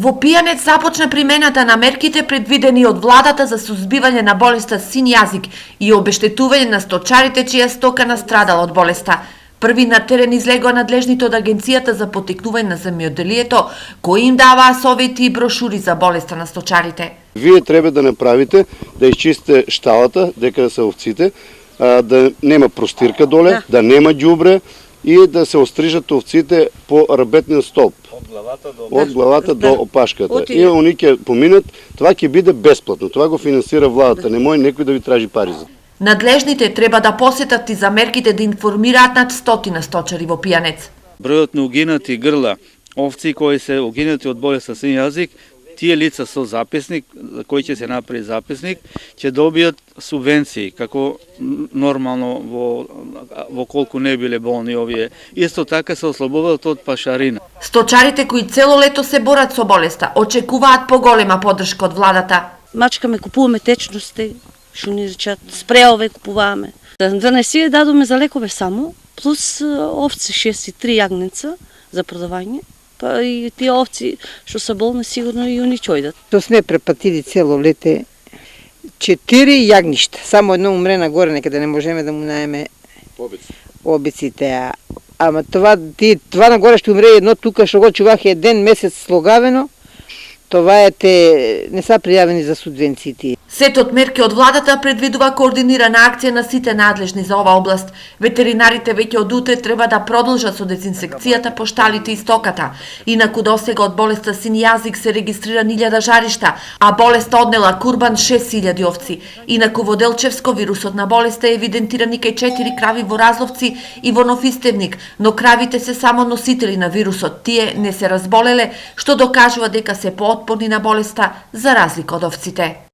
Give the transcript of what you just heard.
Во Пијанец започна примената на мерките предвидени од владата за сузбивање на болеста син јазик и обештетување на сточарите чија стока настрадала од болеста. Први на терен излегоа надлежните од Агенцијата за потекнување на земјоделието, кои им даваа совети и брошури за болеста на сточарите. Вие треба да направите да изчистите шталата, дека се овците, да нема простирка доле, да нема ѓубре и да се острижат овците по работниот столб. Од главата до опашката. И они ќе поминат, това ќе биде бесплатно. Това го финансира владата, не може некој да ви тражи пари за. Надлежните треба да посетат и за мерките да информираат над 100 сточари во Пијанец. Бројот на угинати грла овци кои се угинати од болест син јазик, тие лица со записник, за кој ќе се направи записник, ќе добијат субвенции, како нормално во колку не биле болни овие. Исто така се ослободат од пашарина. Сточарите кои цело лето се борат со болеста, очекуваат поголема поддршка од владата. Мачкаме, купуваме течности, што ни речат, спреове купуваме. Да не си дадоме за лекове само, плюс овци 63 јагнеца за продавање. Па и тие овци што се болни сигурно и они ќе ојдат. То сме препатили цело лете 4 јагништа. Само едно умре нагоре, некаде не можеме да му наеме обиците. Ама това нагоре што умре едно тука што го чувах еден месец слогавено, това не са пријавени за субвенциите. Сетот мерки од владата предвидува координирана акција на сите надлежни за ова област. Ветеринарите веќе од утре треба да продолжат со дезинсекцијата по шталите и стоката. Инаку досега од болеста син јазик се регистрира 1000 жаришта, а болеста однела курбан 6000 овци. Инаку во Делчевско вирусот на болеста е евидентиран и кај 4 крави во Разловци и во Нов Истевник, но кравите се само носители на вирусот. Тие не се разболеле, што докажува дека се поотпорни на болеста за разлика од овците.